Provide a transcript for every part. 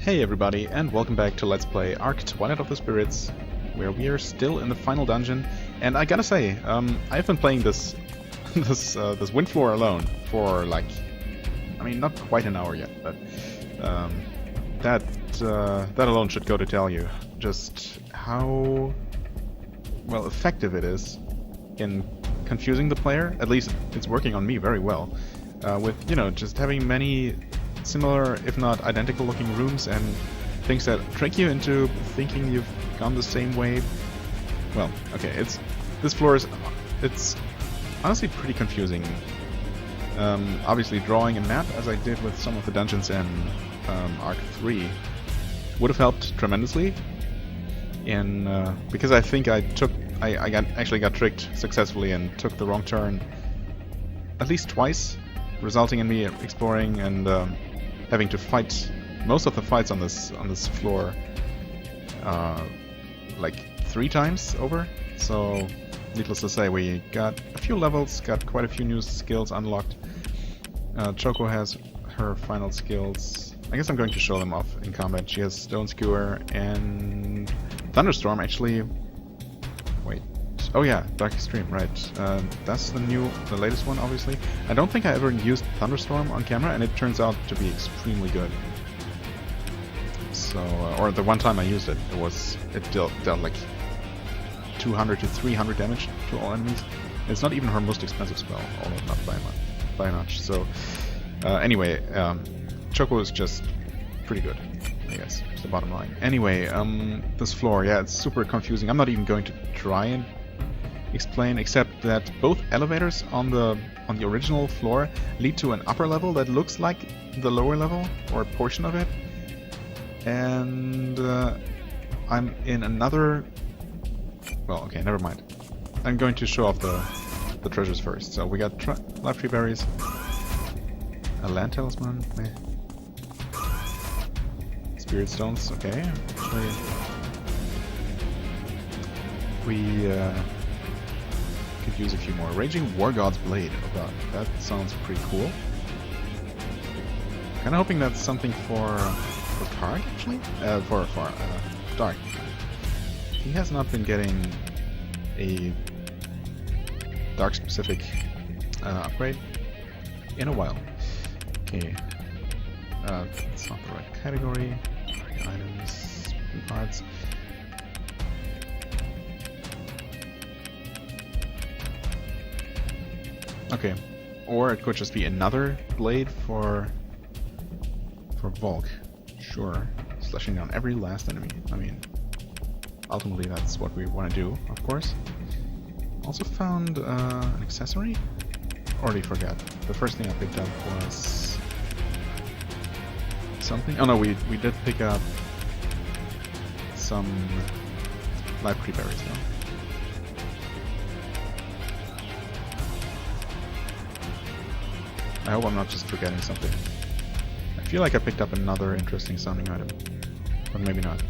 Hey everybody, and welcome back to Let's Play Ark Twilight of the Spirits, where we are still in the final dungeon. And I gotta say, I've been playing this this wind floor alone for like, I mean, not quite an hour yet, but that alone should go to tell you just how well effective it is in confusing the player. At least it's working on me very well, with just having many similar, if not identical looking rooms and things that trick you into thinking you've gone the same way. Well, okay, this floor is, it's honestly pretty confusing. Obviously drawing a map, as I did with some of the dungeons in Ark 3, would have helped tremendously. Because I think I actually got tricked successfully and took the wrong turn at least twice, resulting in me exploring and having to fight most of the fights on this floor like 3 times over. So needless to say, we got a few levels, got quite a few new skills unlocked. Choco has her final skills. I guess I'm going to show them off in combat. She has Stone Skewer and Thunderstorm, actually. Wait. Oh yeah, Dark Extreme, right. That's the latest one, obviously. I don't think I ever used Thunderstorm on camera, and it turns out to be extremely good. So, or the one time I used it, it dealt like 200 to 300 damage to all enemies. It's not even her most expensive spell, although not by much. So, anyway, Choco is just pretty good, I guess, is the bottom line. Anyway, this floor, yeah, it's super confusing. I'm not even going to try and explain, except that both elevators on the original floor lead to an upper level that looks like the lower level, or a portion of it. And I'm in another... Well, okay, never mind. I'm going to show off the treasures first. So we got life tree berries, a land talisman, spirit stones, okay. Actually, we could use a few more. Raging War God's Blade. Oh god, that sounds pretty cool. Kinda hoping that's something for Kharg, actually? For Darc. He has not been getting a Darc-specific upgrade in a while. Okay. It's not the right category. Items, parts. Okay, or it could just be another blade for Volk. Sure, slashing down every last enemy. I mean, ultimately that's what we want to do, of course. Also found an accessory. Already forgot. The first thing I picked up was something. Oh no, we did pick up some life tree berries though. I hope I'm not just forgetting something. I feel like I picked up another interesting sounding item, but maybe not.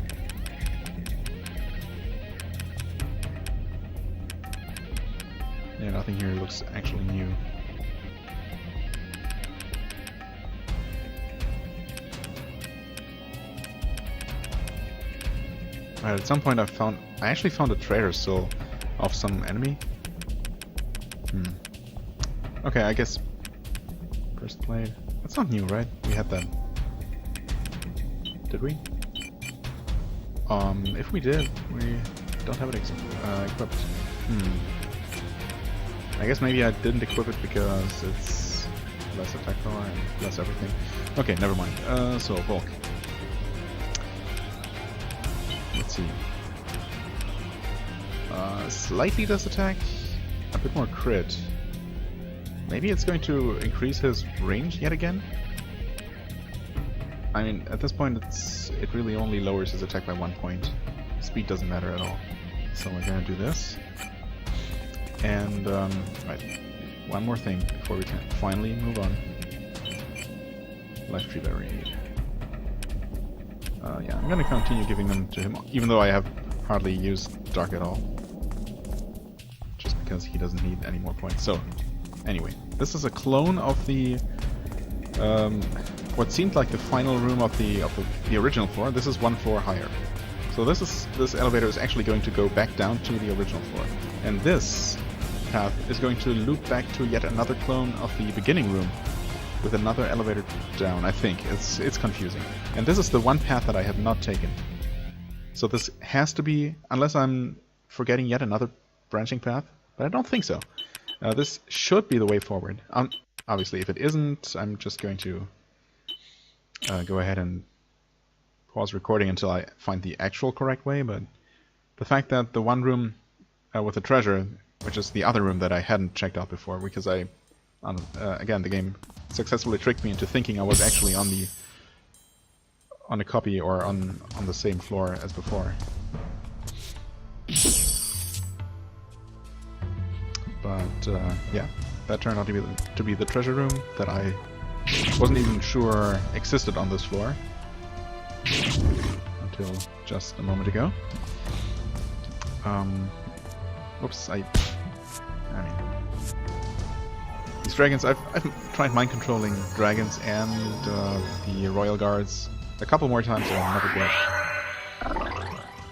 Yeah, nothing here looks actually new. Right, at some point I actually found a trader soul of some enemy. Okay, I guess first blade. That's not new, right? We had that. Did we? If we did, we don't have it equipped. I guess maybe I didn't equip it because it's less attack power and less everything. Okay, never mind. So, Volk. Let's see. Slightly less attack, a bit more crit. Maybe it's going to increase his range yet again? I mean, at this point it really only lowers his attack by 1 point. Speed doesn't matter at all. So we're gonna do this. And, right, one more thing before we can finally move on. Life tree berry. Yeah, I'm gonna continue giving them to him, even though I have hardly used Darc at all. Just because he doesn't need any more points. So, anyway, this is a clone of the what seemed like the final room of the original floor. This is one floor higher. So this elevator is actually going to go back down to the original floor. And this path is going to loop back to yet another clone of the beginning room with another elevator down, I think. It's confusing. And this is the one path that I have not taken. So this has to be, unless I'm forgetting yet another branching path, but I don't think so. This should be the way forward. Obviously, if it isn't, I'm just going to go ahead and pause recording until I find the actual correct way, but the fact that the one room with the treasure, which is the other room that I hadn't checked out before, because again, the game successfully tricked me into thinking I was actually on the copy or on the same floor as before. But yeah, that turned out to be the treasure room that I wasn't even sure existed on this floor until just a moment ago. Whoops, I mean, these dragons, I've tried mind controlling dragons and the royal guards a couple more times and I never did.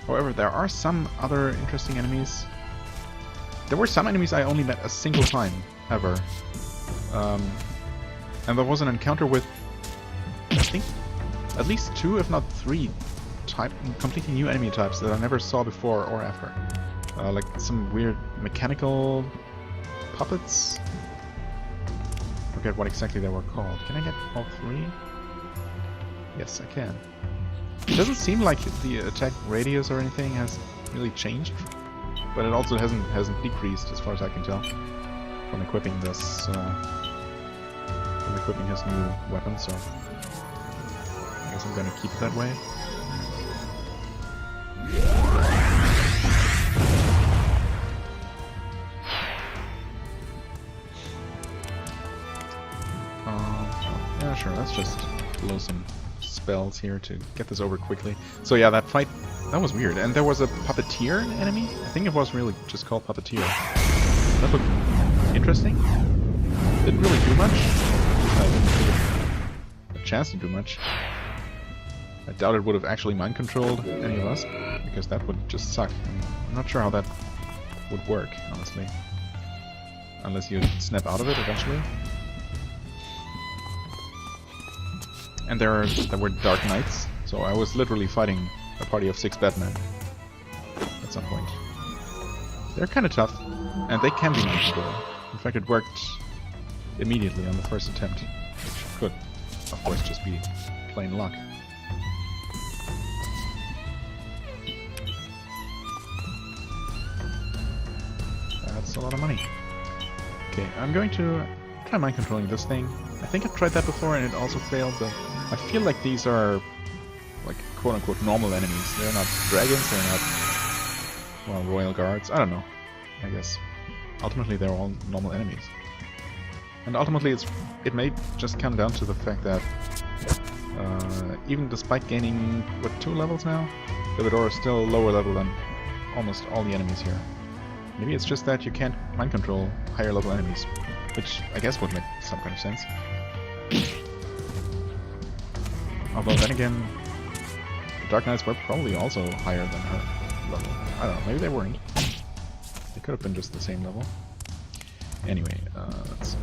However, there are some other interesting enemies. There were some enemies I only met a single time, ever. And there was an encounter with, I think, at least 2, if not 3, completely new enemy types that I never saw before or after. Like some weird mechanical puppets. I forget what exactly they were called. Can I get all 3? Yes, I can. It doesn't seem like the attack radius or anything has really changed, but it also hasn't decreased as far as I can tell from equipping this. From equipping his new weapon, so I guess I'm gonna keep it that way. Yeah, sure, let's just blow some spells here to get this over quickly. So yeah, that fight, that was weird. And there was a puppeteer enemy? I think it was really just called puppeteer. That looked interesting. Didn't really do much. I didn't get a chance to do much. I doubt it would have actually mind controlled any of us, because that would just suck. I'm not sure how that would work, honestly. Unless you snap out of it eventually. And there were Dark Knights, so I was literally fighting a party of 6 Batmen at some point. They're kind of tough, and they can be mind controlled. In fact, it worked immediately on the first attempt, which could, of course, just be plain luck. That's a lot of money. Okay, I'm going to try mind controlling this thing. I think I've tried that before and it also failed, but I feel like these are like quote-unquote normal enemies. They're not dragons, they're not, well, royal guards. I don't know. I guess ultimately they're all normal enemies. And ultimately it may just come down to the fact that even despite gaining, what, 2 levels now? The Vidor is still lower level than almost all the enemies here. Maybe it's just that you can't mind control higher level enemies, which I guess would make some kind of sense. Although then again, the Dark Knights were probably also higher than her level. I don't know, maybe they weren't. They could have been just the same level. Anyway, let's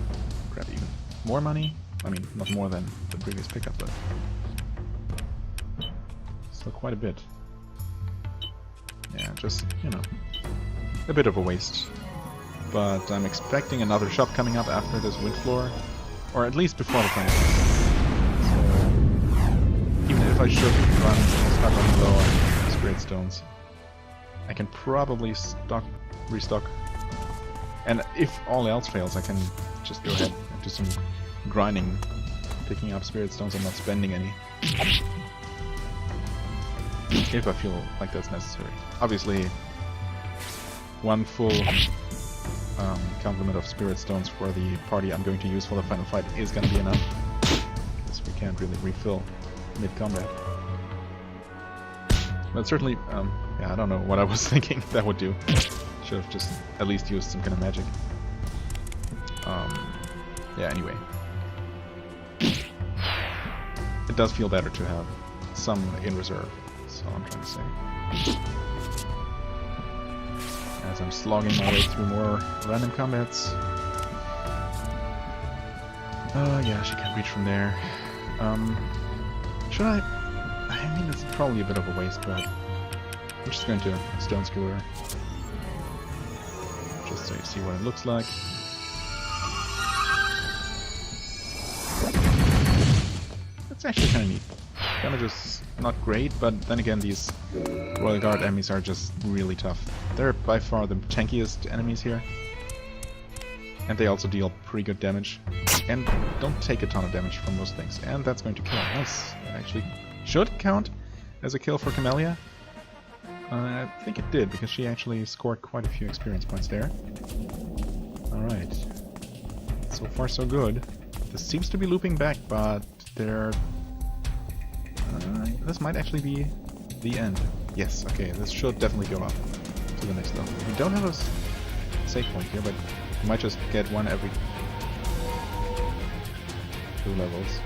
grab even more money. I mean, not more than the previous pickup, but still quite a bit. Yeah, just, you know, a bit of a waste. But I'm expecting another shop coming up after this wind floor, or at least before the final. So even if I should start running low on spirit stones, I can probably restock. And if all else fails, I can just go ahead and do some grinding, picking up spirit stones and not spending any. If I feel like that's necessary. Obviously, one full complement of spirit stones for the party I'm going to use for the final fight is going to be enough, because we can't really refill mid-combat. But certainly, yeah, I don't know what I was thinking that would do. Should have just at least used some kind of magic. Yeah, anyway. does feel better to have some in reserve. That's all I'm trying to say. As I'm slogging my way through more random combats. Yeah, she can't reach from there. Should I? I mean, it's probably a bit of a waste, but I'm just going to stone skewer her. Just so you see what it looks like. It's actually kind of neat. Damage is not great, but then again, these Royal Guard enemies are just really tough. They're by far the tankiest enemies here. And they also deal pretty good damage. And don't take a ton of damage from those things. And that's going to kill. Nice. That actually should count as a kill for Camellia. I think it did, because she actually scored quite a few experience points there. Alright. So far so good. This seems to be looping back, but there... this might actually be the end. Yes, okay, this should definitely go up to the next level. We don't have a save point here, but we might just get one every 2 levels.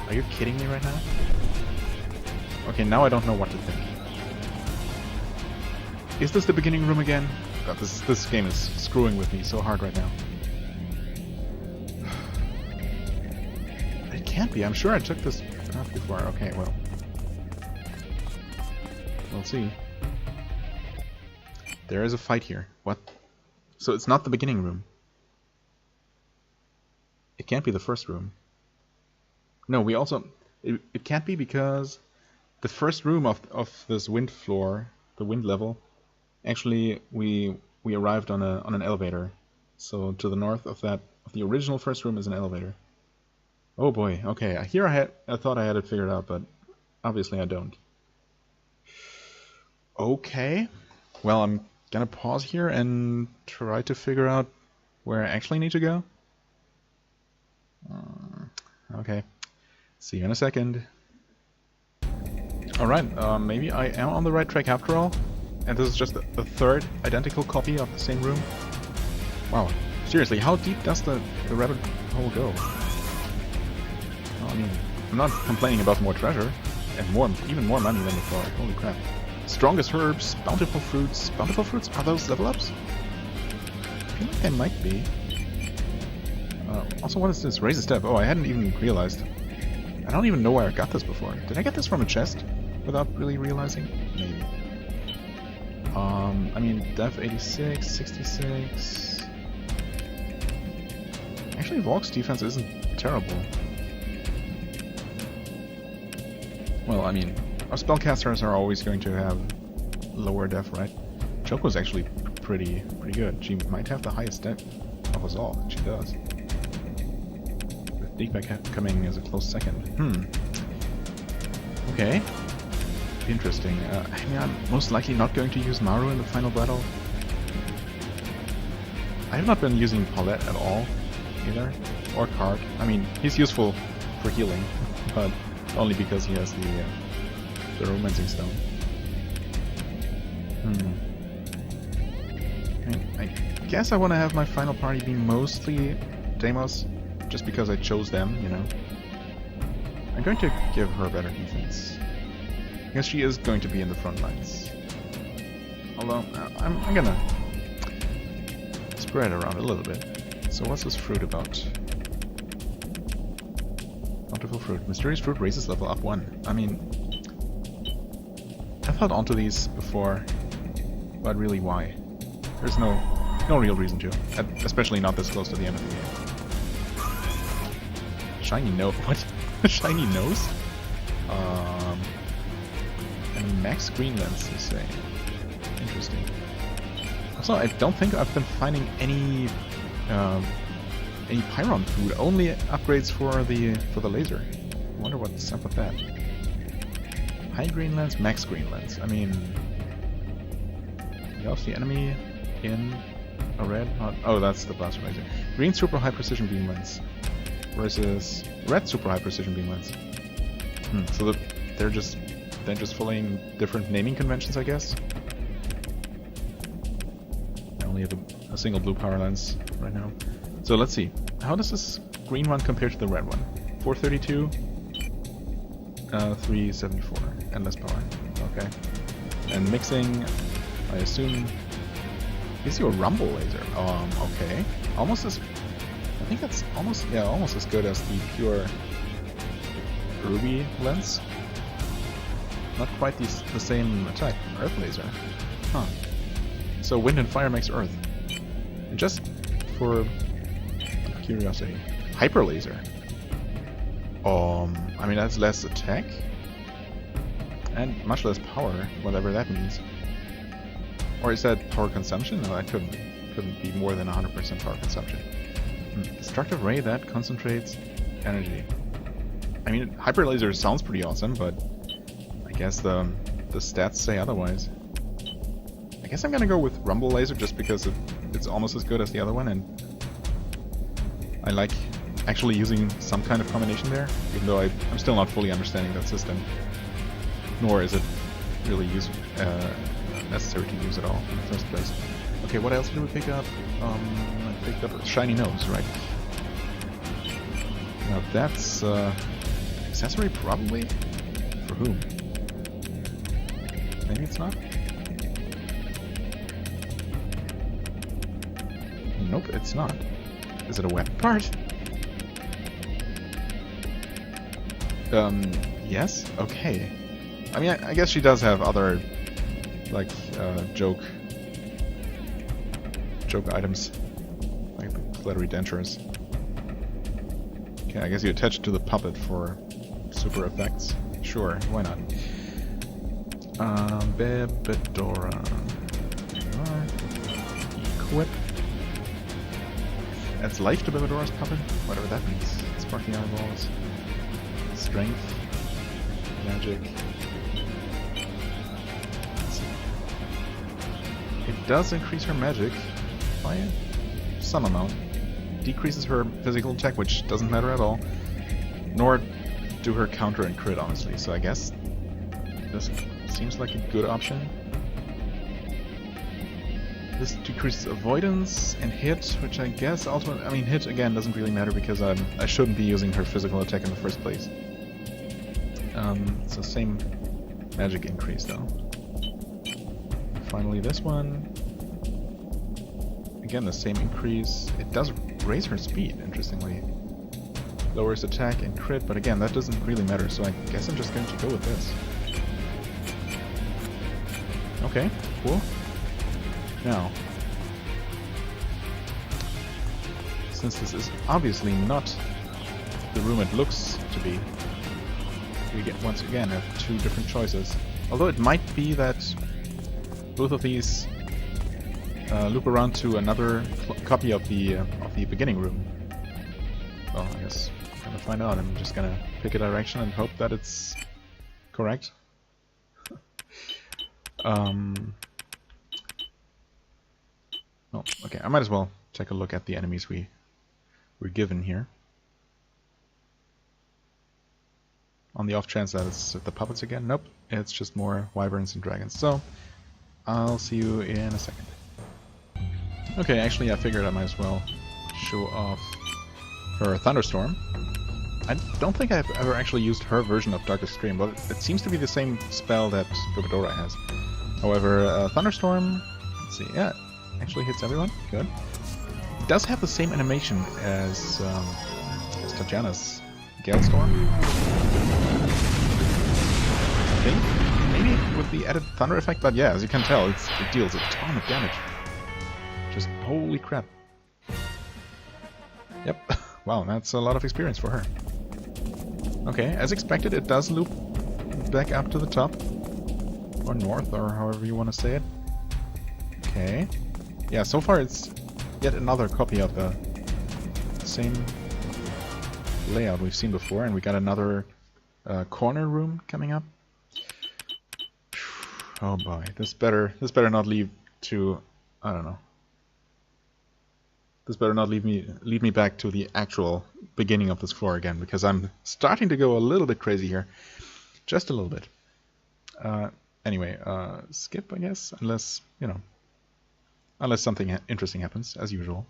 Are you kidding me right now? Okay, now I don't know what to think. Is this the beginning room again? God, this game is screwing with me so hard right now. It can't be. I'm sure I took this path before. Okay, well. We'll see. There is a fight here. What? So it's not the beginning room. It can't be the first room. No, we also... It can't be because the first room of this wind floor, the wind level, actually we arrived on an elevator. So to the north of that, of the original first room is an elevator. Oh boy, okay. Here I thought I had it figured out, but obviously I don't. Okay. Well, I'm gonna pause here and try to figure out where I actually need to go. Okay. See you in a second. Alright, maybe I am on the right track after all. And this is just the third identical copy of the same room. Wow. Seriously, how deep does the rabbit hole go? Well, I mean, I'm not complaining about more treasure. And even more money than before. Holy crap. Strongest herbs, bountiful fruits. Bountiful fruits? Are those level ups? I feel like they might be. Also, what is this? Raise a step. Oh, I hadn't even realized. I don't even know where I got this before. Did I get this from a chest? Without really realizing? Maybe. I mean, Dev 86, 66... Actually, Volk's defense isn't terrible. Well, I mean, our spellcasters are always going to have lower def, right? Choco's actually pretty good. She might have the highest def of us all. She does. With Deekback coming as a close second. Okay. Interesting. I mean, I'm most likely not going to use Maru in the final battle. I have not been using Paulette at all, either. Or Kharg. I mean, he's useful for healing, but only because he has the Romancing Stone. I guess I want to have my final party be mostly Deimos, just because I chose them, you know. I'm going to give her better defense. Because she is going to be in the front lines. Although, I'm gonna spread around a little bit. So what's this fruit about? Bountiful fruit. Mysterious fruit raises level up 1. I mean, I've held onto these before, but really why? There's no real reason to. Especially not this close to the end of the game. Shiny nose? What? Shiny nose? And max green lens, you say. Interesting. Also, I don't think I've been finding any Pyron food. Only upgrades for the laser. I wonder what's up with that. High green lens, max green lens. I mean, you the enemy in a red. Oh, that's the blast razor. Green super high precision beam lens versus red super high precision beam lens. So they're just following different naming conventions, I guess. I only have a single blue power lens right now. So let's see. How does this green one compare to the red one? 432. 374. Endless power. Okay. And mixing, I assume, gives you a rumble laser. Okay. Almost as... I think that's almost, yeah, almost as good as the pure ruby lens. Not quite the same attack. Earth laser. Huh. So wind and fire makes earth. And just for curiosity, hyper laser. I mean that's less attack and much less power, whatever that means. Or is that power consumption? No, that couldn't be more than 100% power consumption. Destructive ray that concentrates energy. I mean, hyper laser sounds pretty awesome, but I guess the stats say otherwise. I guess I'm gonna go with rumble laser just because it's almost as good as the other one, and I like actually using some kind of combination there, even though I'm still not fully understanding that system. Nor is it really necessary to use it all in the first place. Okay, what else did we pick up? I picked up a shiny nose, right? Now that's accessory probably? For whom? Maybe it's not? Nope, it's not. Is it a weapon part? Yes? Okay. I mean, I guess she does have other, like, joke items. Like the glittery dentures. Okay, I guess you attach it to the puppet for super effects. Sure, why not? Bebedora. Equip. Adds life to Bebedora's puppet, whatever that means. Sparking eyeballs. Strength. Magic. Let's see. It does increase her magic by some amount. Decreases her physical attack, which doesn't matter at all. Nor do her counter and crit, honestly. So I guess this seems like a good option. This decreases avoidance and hit, which I guess ultimately... I mean, hit, again, doesn't really matter because I shouldn't be using her physical attack in the first place. So same magic increase, though. Finally, this one. Again, the same increase. It does raise her speed, interestingly. Lowers attack and crit, but again, that doesn't really matter, so I guess I'm just going to go with this. Okay, cool. Now, since this is obviously not the room it looks to be, we once again have two different choices. Although it might be that both of these loop around to another copy of the beginning room. Well, I guess I'm gonna find out. I'm just gonna pick a direction and hope that it's correct. Oh, okay. I might as well take a look at the enemies we're given here. On the off chance that it's the puppets again. Nope, it's just more wyverns and dragons. So, I'll see you in a second. Okay, actually I figured I might as well show off her Thunderstorm. I don't think I've ever actually used her version of Darkest Stream, but it seems to be the same spell that Bebedora has. However, Thunderstorm, let's see, yeah, actually hits everyone, good. It does have the same animation as Tatjana's Galestorm. I think, maybe with the added thunder effect, but yeah, as you can tell, it deals a ton of damage. Just holy crap. Yep, wow, that's a lot of experience for her. Okay, as expected, it does loop back up to the top. Or north, or however you want to say it. Okay. Yeah, so far it's yet another copy of the same layout we've seen before, and we got another corner room coming up. Oh boy, this better not lead to, I don't know. This better not lead me back to the actual beginning of this floor again, because I'm starting to go a little bit crazy here. Just a little bit. Anyway, skip, I guess, unless, you know, unless something interesting happens, as usual.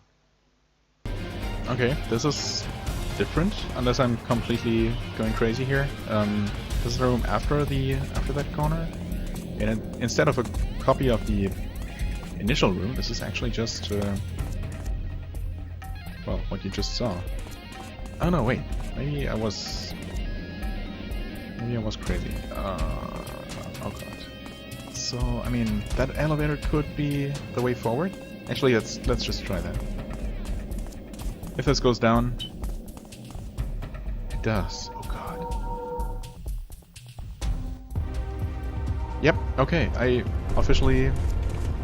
Okay, this is different, unless I'm completely going crazy here. this is the room after that corner, and instead of a copy of the initial room, this is actually just well, what you just saw. Oh no, wait, maybe I was crazy. Oh god. So I mean, that elevator could be the way forward. Actually, let's just try that. If this goes down, it does. Oh god. Yep. Okay. I officially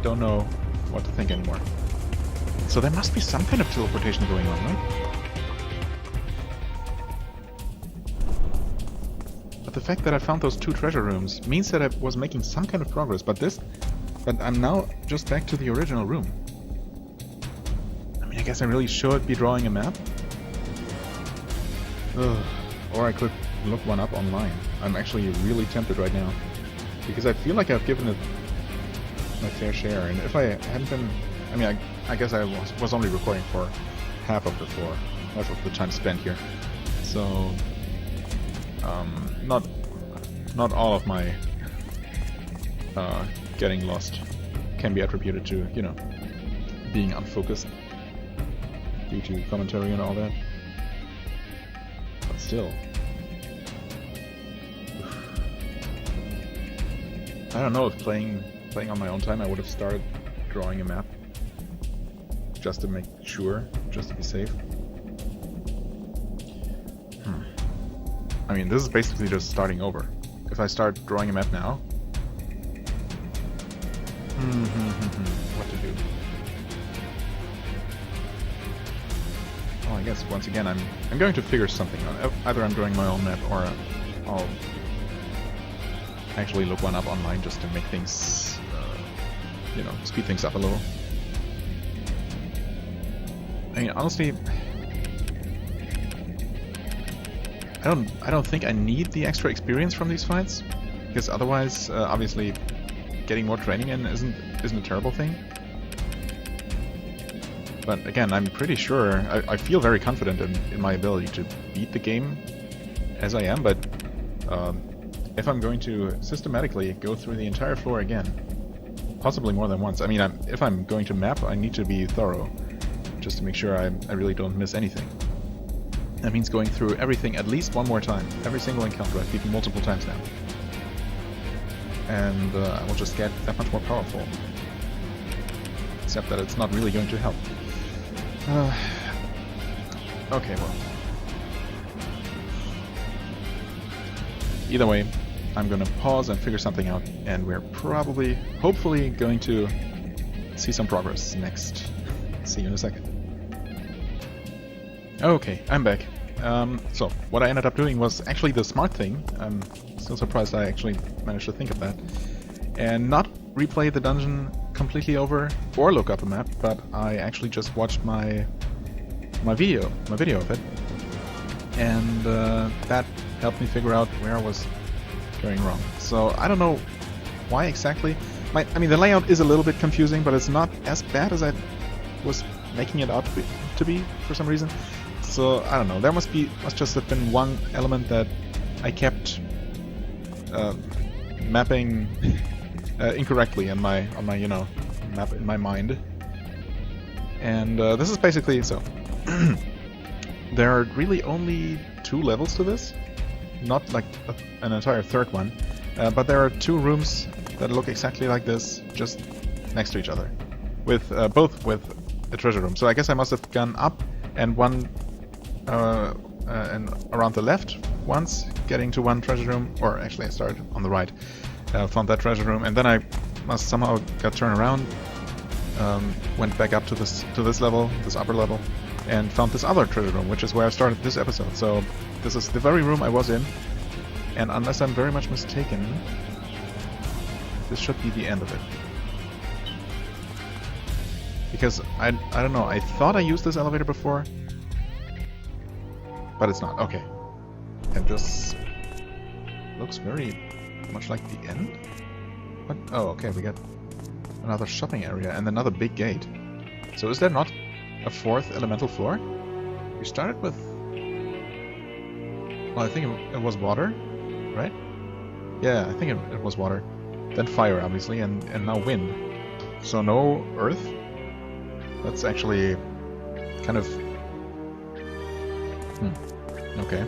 don't know what to think anymore. So there must be some kind of teleportation going on, right? But the fact that I found those 2 treasure rooms means that I was making some kind of progress. But I'm now just back to the original room. I guess I really should be drawing a map. Ugh. Or I could look one up online. I'm actually really tempted right now. Because I feel like I've given it my fair share. And if I hadn't been... I mean, I guess I was only recording for half of the time spent here. So... not all of my getting lost can be attributed to, you know, being unfocused due to commentary and all that. But still. I don't know if playing on my own time I would have started drawing a map. Just to make sure, just to be safe. I mean, this is basically just starting over. If I start drawing a map now... what to do? Well, I guess once again I'm going to figure something out. Either I'm drawing my own map or I'll actually look one up online just to make things, you know, speed things up a little. I mean, honestly, I don't think I need the extra experience from these fights, because otherwise, obviously, getting more training in isn't a terrible thing. But again, I'm pretty sure, I feel very confident in my ability to beat the game as I am, but if I'm going to systematically go through the entire floor again, possibly more than once, I mean, if I'm going to map, I need to be thorough, just to make sure I really don't miss anything. That means going through everything at least one more time, every single encounter. I've beaten multiple times now. And I will just get that much more powerful. Except that it's not really going to help. Okay, well. Either way, I'm gonna pause and figure something out, and we're probably, hopefully, going to see some progress next. See you in a second. Okay, I'm back. So, what I ended up doing was actually the smart thing. I'm still surprised I actually managed to think of that. And not replay the dungeon completely over or look up a map, but I actually just watched my video of it. And that helped me figure out where I was going wrong. So, I don't know why exactly. I mean, the layout is a little bit confusing, but it's not as bad as I was making it out to be for some reason. So I don't know. There must just have been one element that I kept mapping incorrectly on my you know map in my mind. And this is basically so. There are really only 2 levels to this, not like an entire third one, but there are 2 rooms that look exactly like this, just next to each other, with both with a treasure room. So I guess I must have gone up and one and around the left once, getting to one treasure room, or actually I started on the right, found that treasure room, and then I must somehow got turned around, went back up to this level, this upper level, and found this other treasure room, which is where I started this episode. So this is the very room I was in, and unless I'm very much mistaken, this should be the end of it. Because I don't know, I thought I used this elevator before, but it's not. Okay. And this looks very much like the end. What? Oh, okay, we got another shopping area and another big gate. So is there not a 4th elemental floor? We started with... Well, I think it was water, right? Yeah, I think it was water. Then fire, obviously, and now wind. So no earth? That's actually kind of... Okay.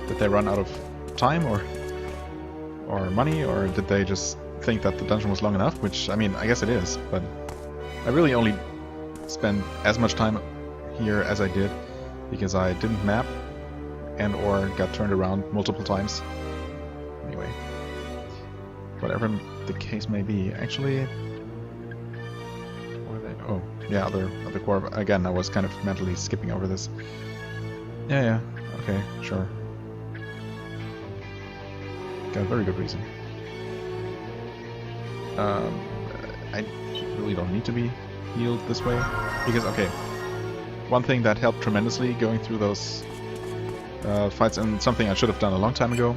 Did they run out of time or money, or did they just think that the dungeon was long enough? Which, I mean, I guess it is, but I really only spent as much time here as I did because I didn't map and or got turned around multiple times. Anyway, whatever the case may be, actually... Oh, yeah, other core. Again, I was kind of mentally skipping over this. Yeah, okay, sure. Got a very good reason. I really don't need to be healed this way, because, okay, one thing that helped tremendously going through those fights, and something I should have done a long time ago,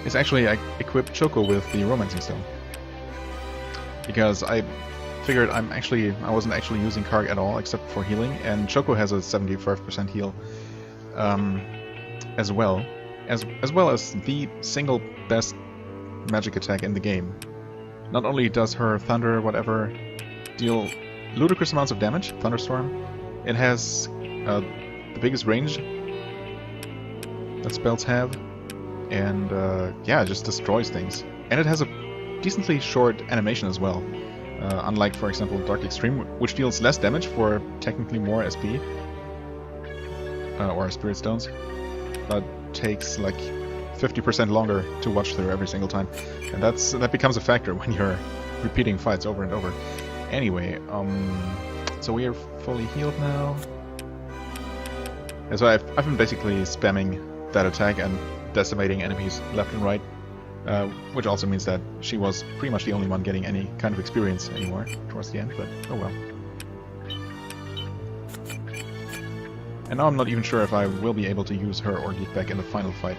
is actually I equipped Choco with the Romancing Stone. Because I figured I wasn't actually using Kharg at all except for healing, and Choco has a 75% heal as well as the single best magic attack in the game. Not only does her thunder whatever deal ludicrous amounts of damage, thunderstorm, it has the biggest range that spells have, and yeah, it just destroys things. And it has a decently short animation as well. Unlike, for example, Dark Extreme, which deals less damage for technically more SP, or Spirit Stones, but takes like 50% longer to watch through every single time. And that becomes a factor when you're repeating fights over and over. Anyway, so we are fully healed now. And so I've been basically spamming that attack and decimating enemies left and right. Which also means that she was pretty much the only one getting any kind of experience anymore towards the end, but oh well. And now I'm not even sure if I will be able to use her or get back in the final fight.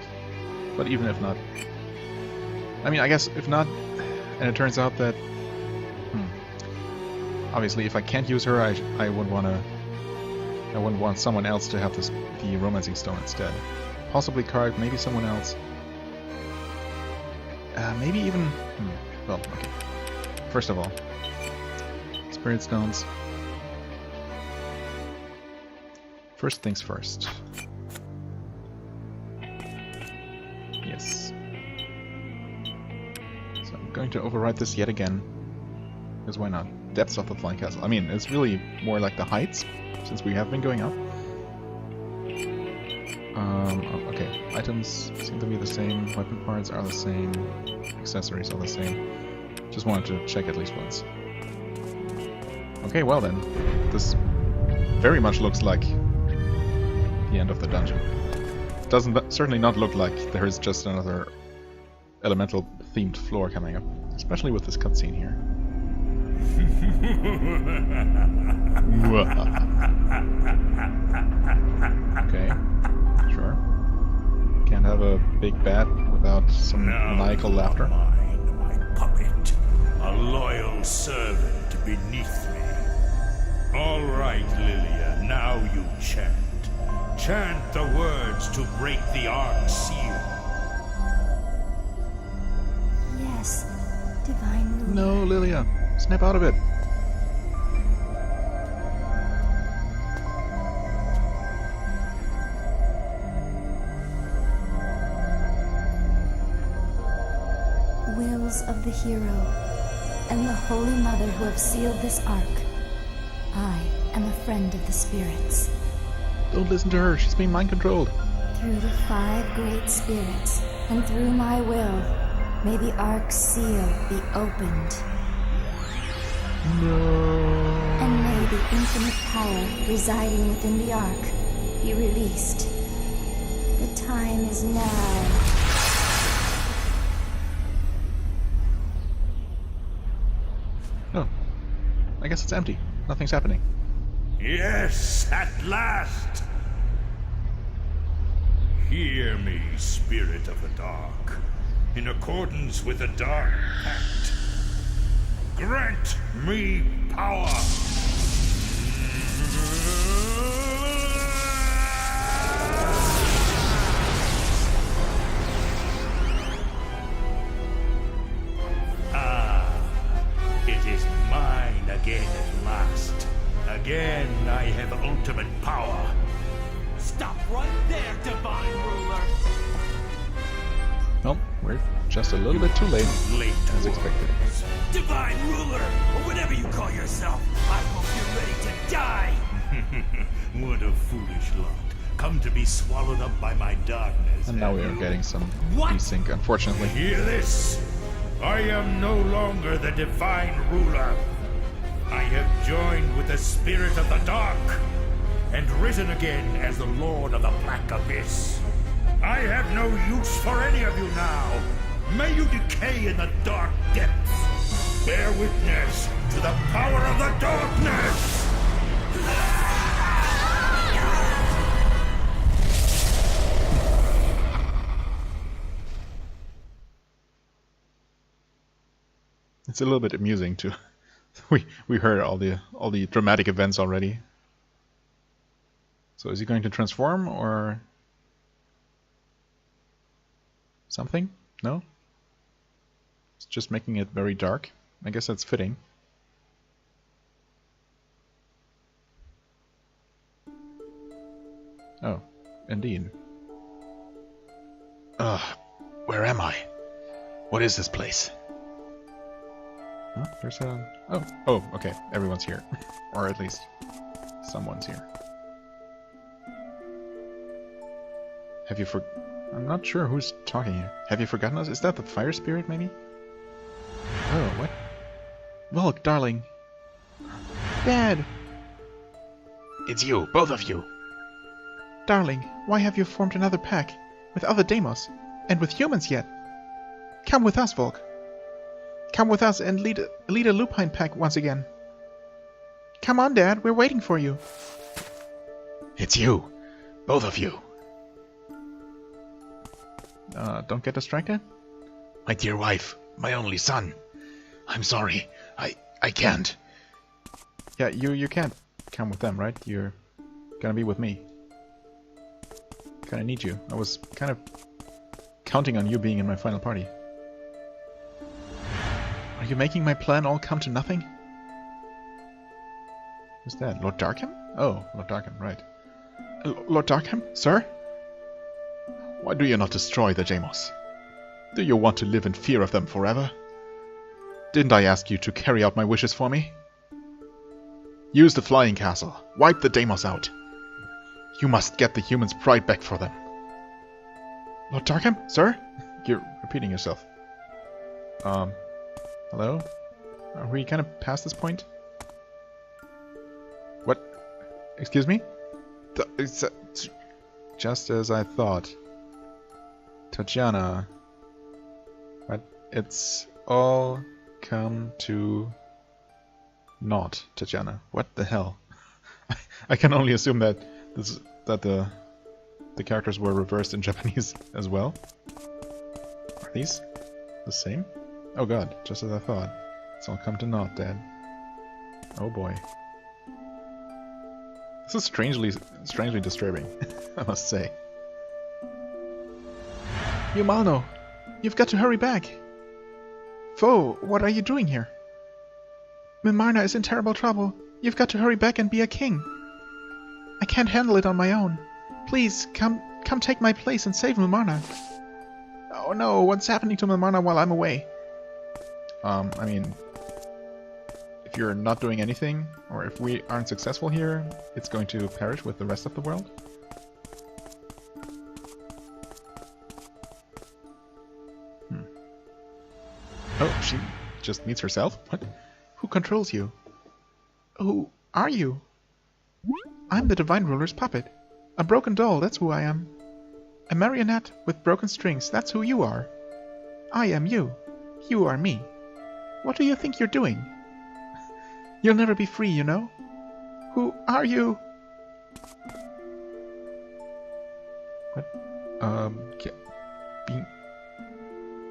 But even if not... I mean, I guess if not, and it turns out that... Obviously, if I can't use her, I wouldn't want someone else to have the Romancing Stone instead. Possibly Kharg, maybe someone else. Maybe even... Well, okay. First of all, Spirit Stones. First things first. Yes. So I'm going to override this yet again. Because why not? Depths of the Flying Castle. I mean, it's really more like the heights, since we have been going up. Okay, items seem to be the same, weapon parts are the same, accessories are the same. Just wanted to check at least once. Okay, well then, this very much looks like the end of the dungeon. Doesn't certainly not look like there is just another elemental themed floor coming up, especially with this cutscene here. Okay. Sure. Can't have a big bat without some maniacal laughter. Mine, my puppet, a loyal servant beneath me. All right, Lillia, now you chant. Chant the words to break the Ark seal. Yes, divine ruler. No, Lillia, snap out of it. Wills of the hero and the Holy Mother who have sealed this ark. I am a friend of the spirits. Don't listen to her, she's being mind-controlled. Through the 5 great spirits and through my will, may the ark's seal be opened. No. And may the infinite power residing within the ark be released. The time is now. Oh. I guess it's empty. Nothing's happening. Yes, at last! Hear me, Spirit of the Dark. In accordance with the Dark Pact, grant me power! Again, I have ultimate power. Stop right there, Divine Ruler! Well, we're just a little bit too late, Late as expected. Divine Ruler, or whatever you call yourself, I hope you're ready to die! What a foolish lot. Come to be swallowed up by my darkness. And now we are getting some desync, unfortunately. Hear this! I am no longer the Divine Ruler. I have joined with the Spirit of the Dark, and risen again as the Lord of the Black Abyss. I have no use for any of you now. May you decay in the dark depths. Bear witness to the power of the darkness! It's a little bit amusing too. We heard all the dramatic events already. So is he going to transform or something? No? It's just making it very dark. I guess that's fitting. Oh, indeed. Ugh, where am I? What is this place? Huh? There's a... Oh, okay. Everyone's here. Or at least someone's here. Have you I'm not sure who's talking here. Have you forgotten us? Is that the fire spirit, maybe? Oh, what? Volk, darling. Dad! It's you, both of you. Darling, why have you formed another pack? With other Deimos? And with humans yet? Come with us, Volk. Come with us and lead a lupine pack once again. Come on, Dad, we're waiting for you. It's you, both of you. Don't get distracted? My dear wife, my only son. I'm sorry, I can't. Yeah, you can't come with them, right? You're gonna be with me. Kinda need you. I was kind of counting on you being in my final party. Are you making my plan all come to nothing? Who's that? Lord Darkham? Oh, Lord Darkham, right. Lord Darkham, sir? Why do you not destroy the Deimos? Do you want to live in fear of them forever? Didn't I ask you to carry out my wishes for me? Use the flying castle. Wipe the Deimos out. You must get the humans' pride back for them. Lord Darkham, sir? You're repeating yourself. Hello? Are we kind of past this point? What? Excuse me? Just as I thought. Tatiana. But it's all come to naught, Tatiana. What the hell? I can only assume that the characters were reversed in Japanese as well. Are these the same? Oh god, just as I thought. It's all come to naught, Dad. Oh boy. This is strangely disturbing, I must say. Yumalno, you've got to hurry back. Foe, what are you doing here? Mimarna is in terrible trouble. You've got to hurry back and be a king. I can't handle it on my own. Please, come take my place and save Mimarna. Oh no, what's happening to Mimarna while I'm away? I mean, if you're not doing anything, or if we aren't successful here, it's going to perish with the rest of the world? Oh, she just meets herself? What? Who controls you? Who are you? I'm the Divine Ruler's puppet. A broken doll, that's who I am. A marionette with broken strings, that's who you are. I am you. You are me. What do you think you're doing? You'll never be free, you know? Who are you? What? Being...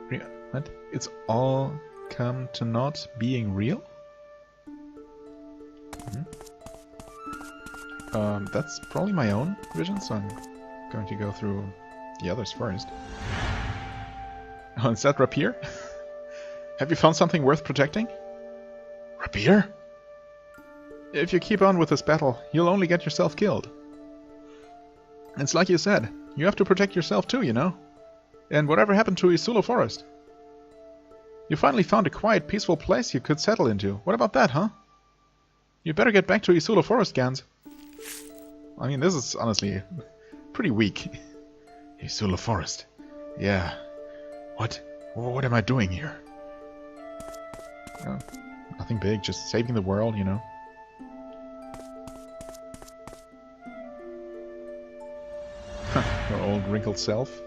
real? What? It's all come to naught being real? That's probably my own vision, so I'm going to go through the others first. Oh, is that Rapier? Have you found something worth protecting? Rapier? If you keep on with this battle, you'll only get yourself killed. It's like you said, you have to protect yourself too, you know? And whatever happened to Isula Forest? You finally found a quiet, peaceful place you could settle into. What about that, huh? You better get back to Isula Forest, Gans. I mean, this is honestly pretty weak. Isula Forest. Yeah. What am I doing here? Nothing big, just saving the world, you know. Your old wrinkled self.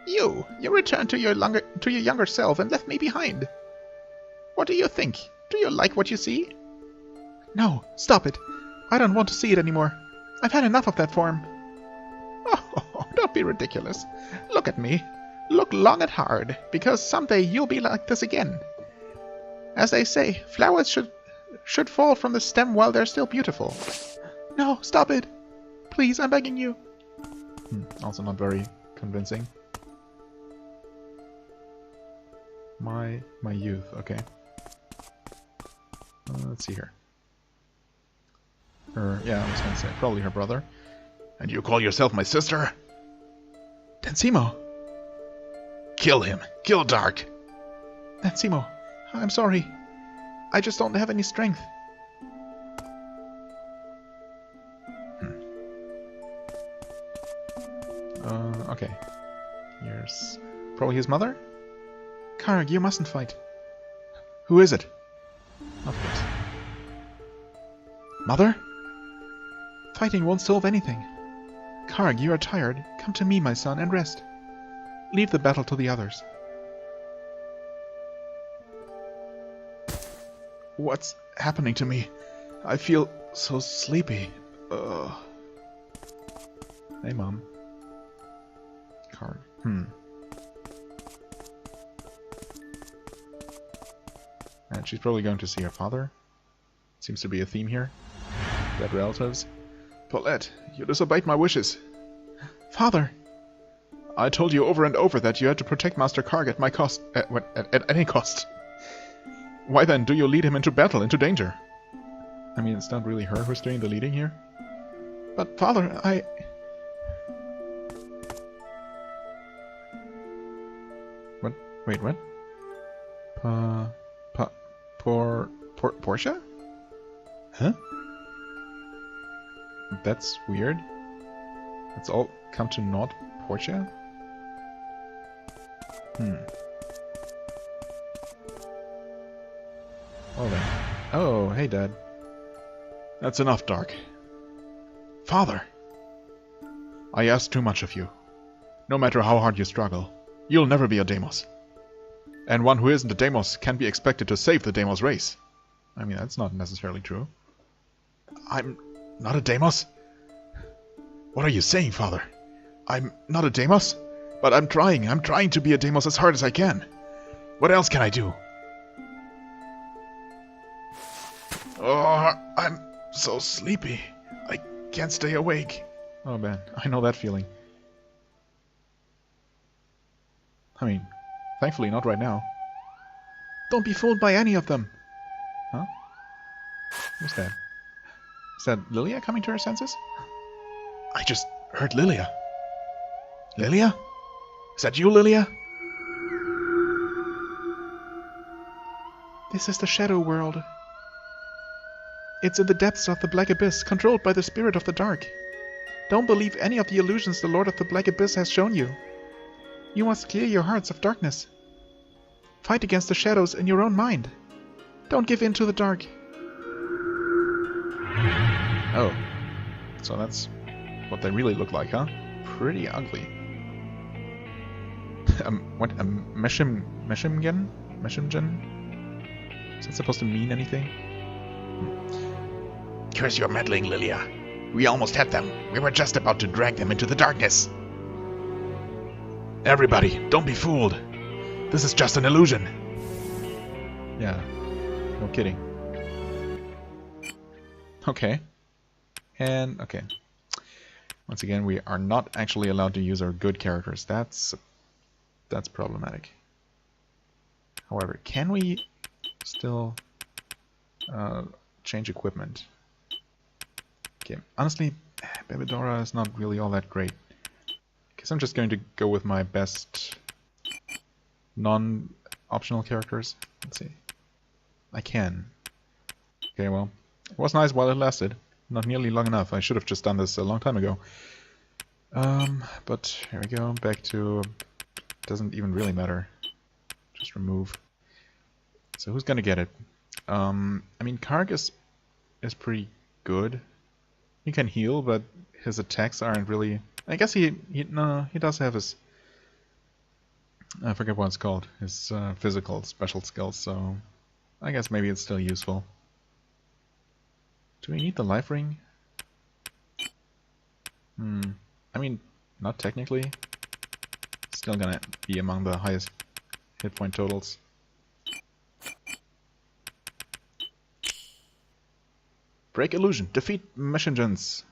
You returned to your younger self and left me behind. What do you think? Do you like what you see? No, stop it. I don't want to see it anymore. I've had enough of that form. Oh, don't be ridiculous. Look at me. Look long and hard, because someday you'll be like this again. As they say, flowers should fall from the stem while they're still beautiful. No, stop it. Please, I'm begging you. Also not very convincing. My youth, okay. Let's see here. Yeah, I was gonna say, probably her brother. And you call yourself my sister? Densimo. Kill him. Kill Darc. Densimo, I'm sorry. I just don't have any strength. Okay. Here's probably his mother? Kharg, you mustn't fight. Who is it? Of course. Mother? Fighting won't solve anything. Kharg, you are tired. Come to me, my son, and rest. Leave the battle to the others. What's happening to me? I feel so sleepy. Ugh. Hey, Mom. Kharg. And she's probably going to see her father. Seems to be a theme here. Dead relatives. Paulette, you disobeyed my wishes. Father! I told you over and over that you had to protect Master Kharg at my cost. At any cost. Why then do you lead him into battle, into danger? I mean, it's not really her who's doing the leading here. But father, I... What? Wait, what? Portia? Huh? That's weird. It's all come to naught, Portia? Well then. Oh, hey, Dad. That's enough, Darc. Father! I ask too much of you. No matter how hard you struggle, you'll never be a Deimos. And one who isn't a Deimos can't be expected to save the Deimos race. I mean, that's not necessarily true. I'm not a Deimos? What are you saying, Father? I'm not a Deimos? But I'm trying to be a Deimos as hard as I can. What else can I do? Oh, I'm so sleepy. I can't stay awake. Oh man, I know that feeling. I mean, thankfully not right now. Don't be fooled by any of them. Huh? Who's that? Is that Lillia coming to her senses? I just heard Lillia. Lillia? Is that you, Lillia? This is the Shadow World. It's in the depths of the Black Abyss, controlled by the Spirit of the Dark. Don't believe any of the illusions the Lord of the Black Abyss has shown you. You must clear your hearts of darkness. Fight against the shadows in your own mind. Don't give in to the dark. Oh. So that's what they really look like, huh? Pretty ugly. What? Meshimgen? Is that supposed to mean anything? Curse your meddling, Lillia. We almost had them. We were just about to drag them into the darkness. Everybody, don't be fooled. This is just an illusion. Yeah. No kidding. Okay. And, okay. Once again, we are not actually allowed to use our good characters. That's problematic. However, can we still change equipment. Okay, honestly, Bebedora is not really all that great. Guess I'm just going to go with my best non-optional characters. Let's see. I can. Okay, well, it was nice while it lasted. Not nearly long enough. I should have just done this a long time ago. But here we go. Back to... Doesn't even really matter. Just remove. So who's gonna get it? I mean, Kharg is pretty good. He can heal, but his attacks aren't really... I guess he does have his... I forget what it's called. His physical special skills, so... I guess maybe it's still useful. Do we need the life ring? I mean, not technically. Still gonna be among the highest hit point totals. Break illusion. Defeat Meshimjans.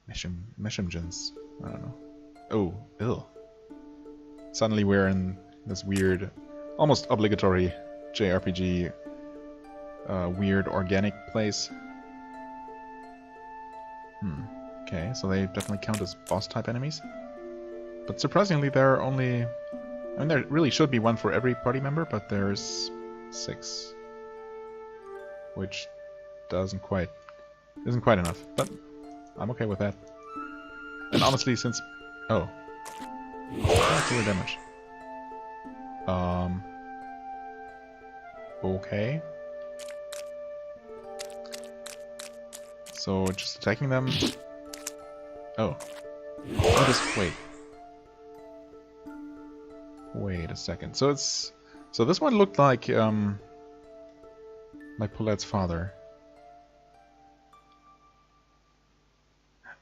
Meshimjans. I don't know. Oh, ill. Suddenly we're in this weird, almost obligatory JRPG weird organic place. Okay, so they definitely count as boss type enemies. But surprisingly there are only... I mean, there really should be one for every party member, but there's 6. Which isn't quite enough, but I'm okay with that. And honestly, since... Oh. That's damage. Okay. So just attacking them. Oh. Wait. Wait a second. So it's... So this one looked like Paulette's father.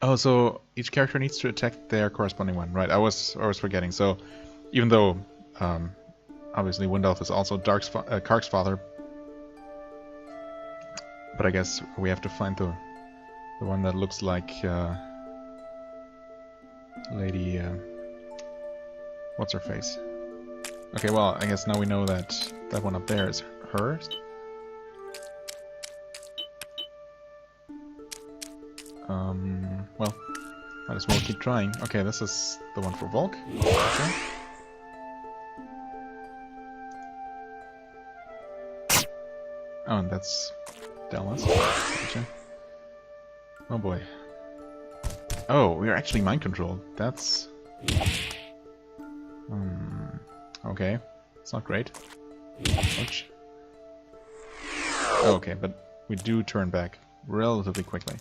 Oh, so each character needs to attack their corresponding one, right? I was forgetting. So even though obviously Windolf is also Kharg's father, but I guess we have to find the one that looks like Lady what's her face? Okay, well, I guess now we know that that one up there is hers. Well, might as well keep trying. Okay, this is the one for Volk. Okay. Oh, and that's Dallas. Gotcha. Oh boy. Oh, we are actually mind controlled. That's... Okay. It's not great. Ouch. Okay, but we do turn back relatively quickly.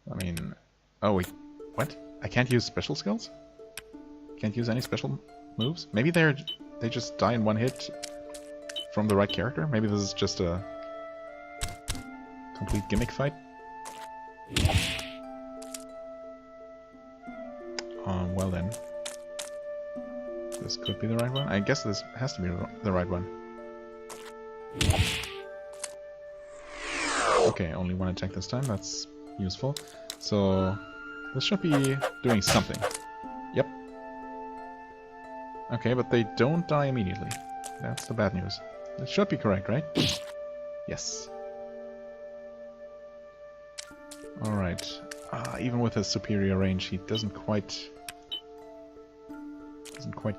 I mean... Oh, wait. What? I can't use special skills? Can't use any special moves? Maybe they just die in one hit from the right character? Maybe this is just a complete gimmick fight? Well then. This could be the right one? I guess this has to be the right one. Okay, only one attack this time. That's useful. So this should be doing something. Yep. Okay, but they don't die immediately. That's the bad news. This should be correct, right? Yes. Alright. Even with his superior range, he doesn't quite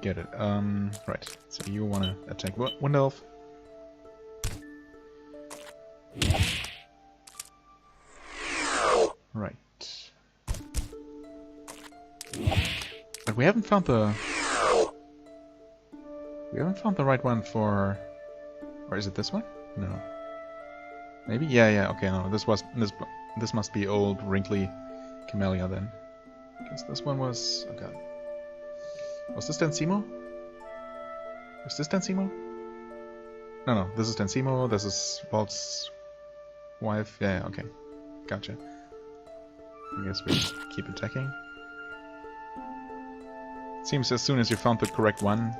get it. Right. So you want to attack Windolf. Right. But we haven't found the right one for... Or is it this one? No. Maybe? Yeah, okay, no. This must be old, wrinkly Camellia then. Because this one was... Oh god. Was this Densimo? Was this Densimo? No, this is Densimo, this is Volt's wife. Yeah, okay. Gotcha. I guess we keep attacking. Seems as soon as you found the correct one,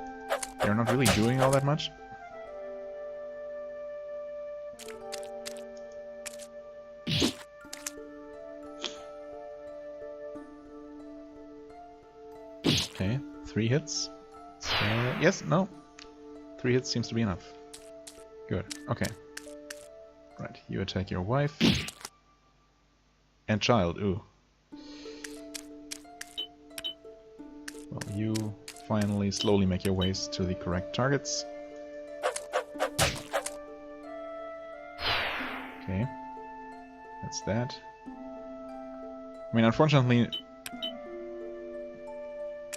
they're not really doing all that much. Okay, 3 hits. So, yes, no. 3 hits seems to be enough. Good, okay. Right, you attack your wife. And child, ooh. Well, you finally slowly make your ways to the correct targets. Okay. That's that. I mean, unfortunately,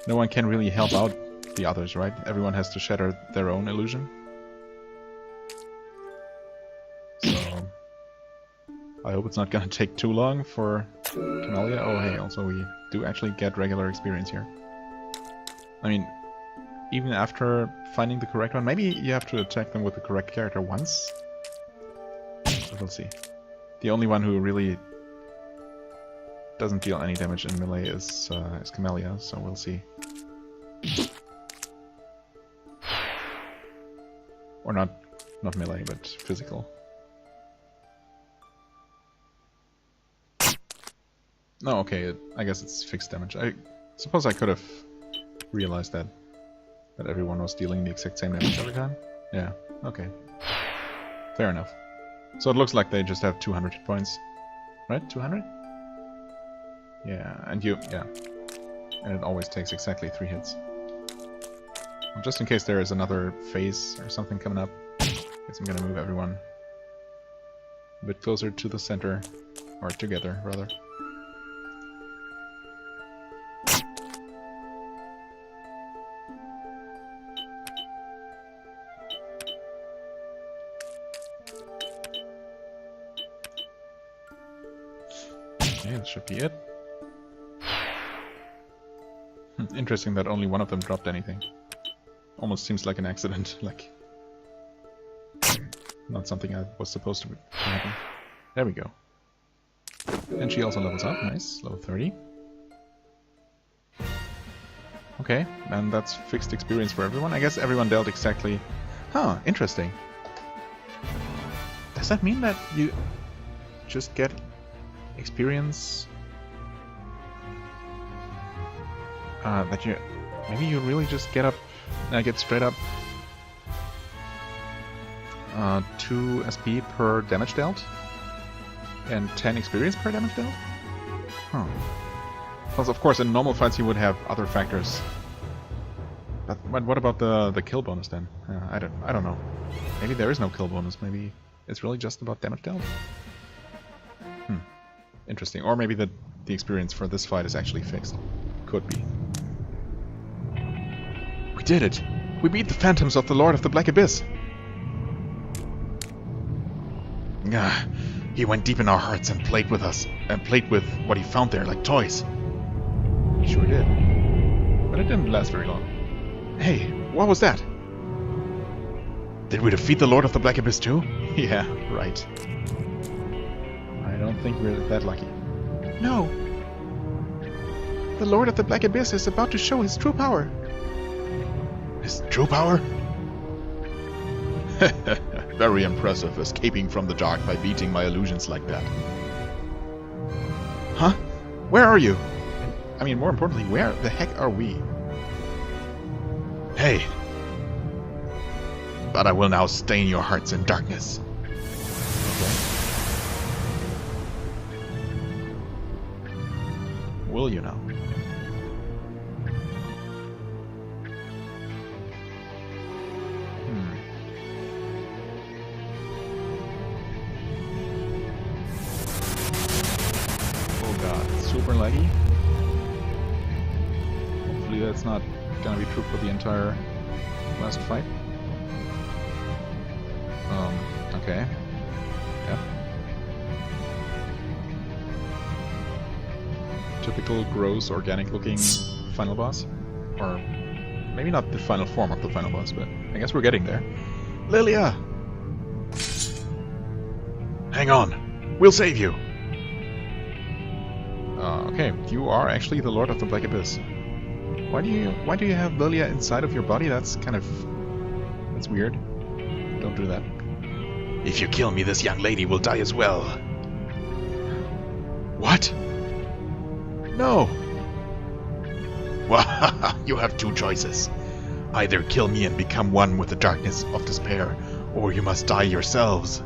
no one can really help out the others, right? Everyone has to shatter their own illusion. So, I hope it's not gonna take too long for Camellia. Oh hey, also we do actually get regular experience here. I mean, even after finding the correct one, maybe you have to attack them with the correct character once. But we'll see. The only one who really doesn't deal any damage in melee is Camellia, so we'll see. Or not melee, but physical. No, okay, I guess it's fixed damage. I suppose I could have realized that everyone was dealing the exact same damage every time. Yeah, okay. Fair enough. So it looks like they just have 200 hit points. Right? 200? Yeah, and yeah. And it always takes exactly 3 hits. Well, just in case there is another phase or something coming up, I guess I'm gonna move everyone a bit closer to the center. Or together, rather. Okay, that should be it. Interesting that only one of them dropped anything. Almost seems like an accident, like... not something I was supposed to happen. There we go. And she also levels up, nice, level 30. Okay, and that's fixed experience for everyone. I guess everyone dealt exactly... Huh, interesting. Does that mean that you just get experience that you maybe you really just get straight up 2 SP per damage dealt and 10 experience per damage dealt? Huh. Plus, of course, in normal fights you would have other factors. But what about the kill bonus then? I don't know. Maybe there is no kill bonus. Maybe it's really just about damage dealt. Interesting. Or maybe the experience for this fight is actually fixed. Could be. We did it! We beat the phantoms of the Lord of the Black Abyss! He went deep in our hearts and played with us, and played with what he found there like toys. He sure did. But it didn't last very long. Hey, what was that? Did we defeat the Lord of the Black Abyss too? Yeah, right. I don't think we're that lucky. No! The Lord of the Black Abyss is about to show his true power. His true power? Very impressive, escaping from the dark by beating my illusions like that. Huh? Where are you? I mean, more importantly, where the heck are we? Hey! But I will now stain your hearts in darkness. Okay. Will you now? Oh god, super laggy. Hopefully that's not gonna be true for the entire last fight. Okay. Yep. Typical gross, organic-looking final boss. Or maybe not the final form of the final boss, but I guess we're getting there. Lillia! Hang on! We'll save you! Okay, you are actually the Lord of the Black Abyss. Why do you have Lillia inside of your body? That's weird. Don't do that. If you kill me, this young lady will die as well. What? No! Well, you have 2 choices. Either kill me and become one with the darkness of despair, or you must die yourselves.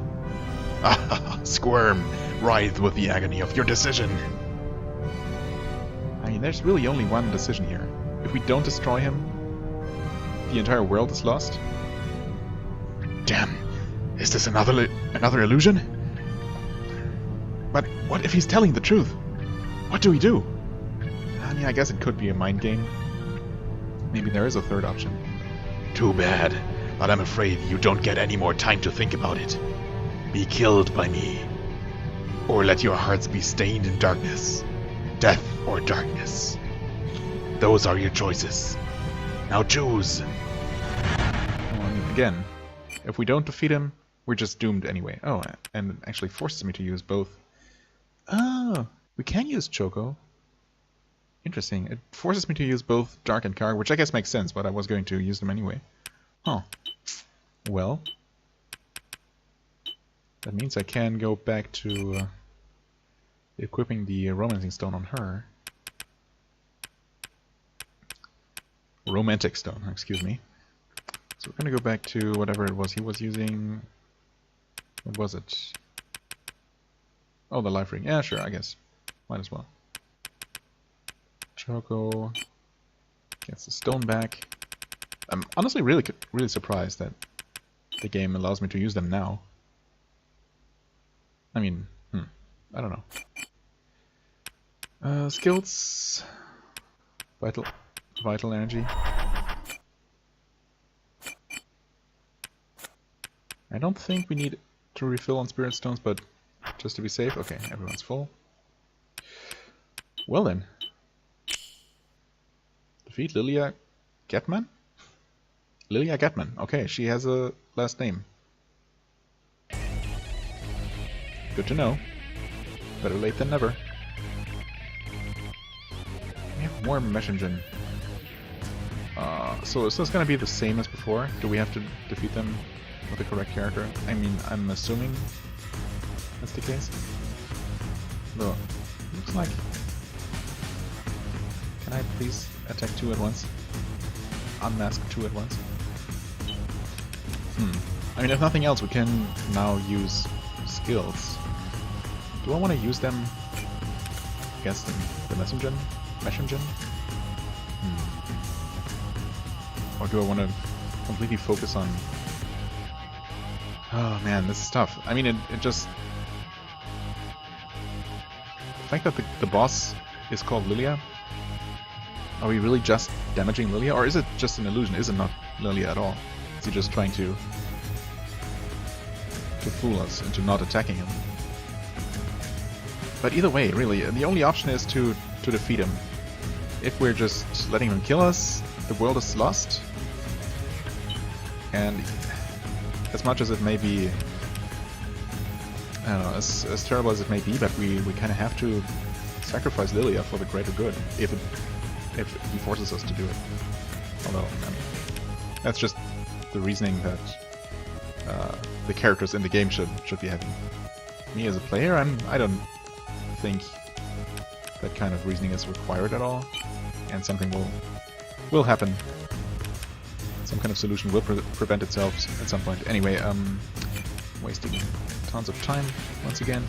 Squirm, writhe with the agony of your decision. I mean, there's really only one decision here. If we don't destroy him, the entire world is lost. Damn, is this another illusion? But what if he's telling the truth? What do we do? I mean, I guess it could be a mind game. Maybe there is a third option. Too bad, but I'm afraid you don't get any more time to think about it. Be killed by me, or let your hearts be stained in darkness. Death or darkness. Those are your choices. Now choose. Well, again, if we don't defeat him, we're just doomed anyway. Oh, and it actually forces me to use both. Oh, we can use Choco. Interesting. It forces me to use both Darc and Kharg, which I guess makes sense, but I was going to use them anyway. Huh. Well, that means I can go back to equipping the romancing stone on her. Romantic stone, excuse me. So we're gonna go back to whatever it was he was using. What was it? Oh, the life ring. Yeah, sure, I guess. Might as well. Choco gets the stone back. I'm honestly really surprised that the game allows me to use them now. I mean, I don't know. Skills, vital energy. I don't think we need to refill on spirit stones, but just to be safe. Okay, everyone's full. Well then. Defeat Lillia Getman? Lillia Getman. Okay, she has a last name. Good to know. Better late than never. We have more mesh engine. So is this gonna be the same as before? Do we have to defeat them with the correct character? I mean, I'm assuming that's the case. Though, looks like... Can I please attack two at once? Unmask two at once? I mean, if nothing else, we can now use skills. Do I want to use them against the mesh engine? Or do I want to completely focus on... Oh man, this is tough. I mean, it just... The fact that the boss is called Lillia, are we really just damaging Lillia? Or is it just an illusion? Is it not Lillia at all? Is he just trying to fool us into not attacking him? But either way, really, the only option is to defeat him. If we're just letting him kill us, the world is lost. And as much as it may be, I don't know, as terrible as it may be, but we kind of have to sacrifice Lillia for the greater good, if he forces us to do it. Although, I mean, that's just the reasoning that the characters in the game should be having. Me as a player, I don't think that kind of reasoning is required at all, and something will happen. Some kind of solution will prevent itself at some point. Anyway, wasting tons of time once again.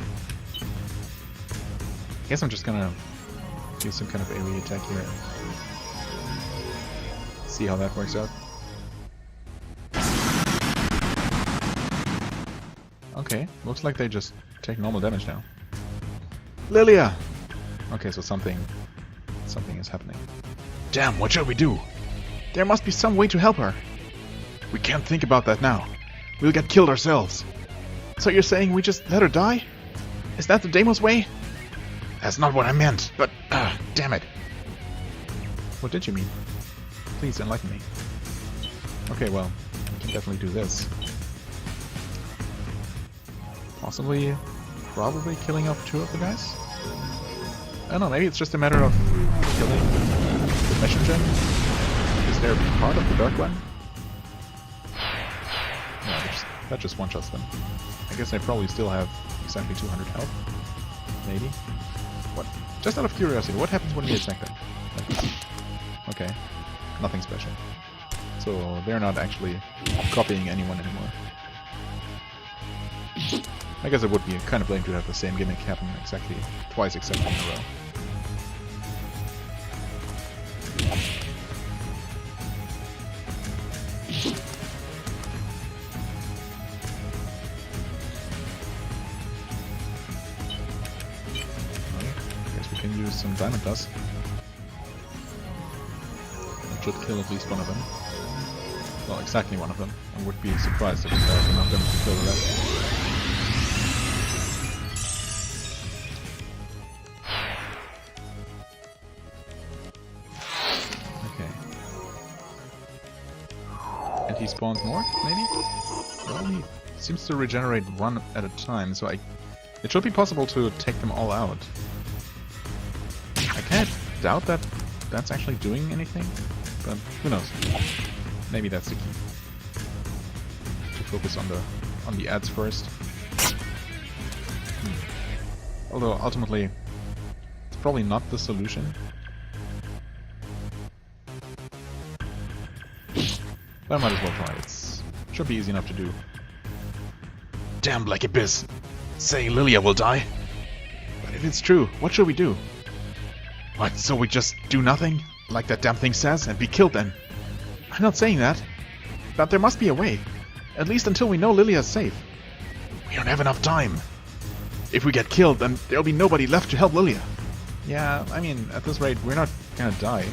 I guess I'm just gonna do some kind of AoE attack here. See how that works out. Okay, looks like they just take normal damage now. Lillia! Okay, so something is happening. Damn, what shall we do? There must be some way to help her. We can't think about that now. We'll get killed ourselves. So you're saying we just let her die? Is that the Deimos way? That's not what I meant, but damn it. What did you mean? Please enlighten me. Okay, well, we can definitely do this. Probably killing off two of the guys? I don't know, maybe it's just a matter of killing the mesh engine. Is there part of the Dark One? No, that just one-shots them. I guess I probably still have exactly 200 health. Maybe. What? Just out of curiosity, what happens when we attack them? Okay, nothing special. So they're not actually copying anyone anymore. I guess it would be kind of lame to have the same gimmick happen twice in a row. Use some diamond dust. That should kill at least one of them. Well, exactly one of them. I would be surprised if there's enough damage to kill the rest. Okay. And he spawns more, maybe? Well, he seems to regenerate one at a time, so it should be possible to take them all out. I kind of doubt that that's actually doing anything, but who knows? Maybe that's the key. To focus on the ads first. Although ultimately, it's probably not the solution. But I might as well try. It should be easy enough to do. Damn Black Abyss! Say Lillia will die? But if it's true, what should we do? What, so we just do nothing? Like that damn thing says, and be killed then? I'm not saying that, but there must be a way. At least until we know Lillia's safe. We don't have enough time. If we get killed, then there'll be nobody left to help Lillia. Yeah, I mean, at this rate, we're not gonna die.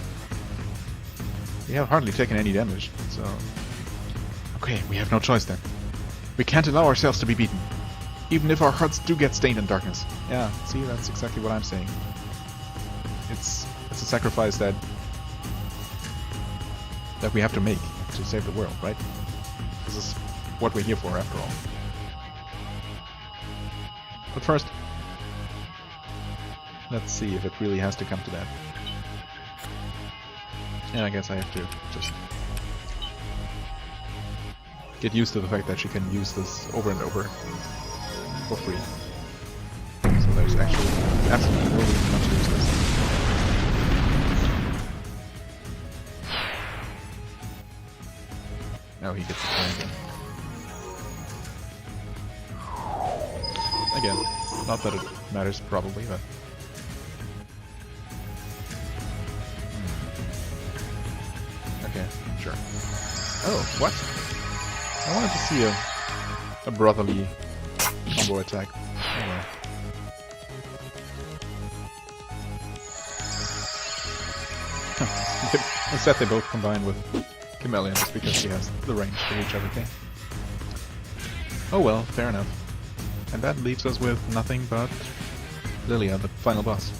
We have hardly taken any damage, so... Okay, we have no choice then. We can't allow ourselves to be beaten, even if our hearts do get stained in darkness. Yeah, see, that's exactly what I'm saying. It's a sacrifice that we have to make to save the world, right? This is what we're here for, after all. But first, let's see if it really has to come to that. And I guess I have to just get used to the fact that she can use this over and over for free. So there's actually absolutely no reason not to use this. Now he gets to try again. Again, not that it matters probably, but... Okay, sure. Oh, what? I wanted to see a brotherly combo attack. Oh well. Instead they both combine with Chameleon just because she has the range to reach everything. Oh well, fair enough. And that leaves us with nothing but Lillia, the final boss.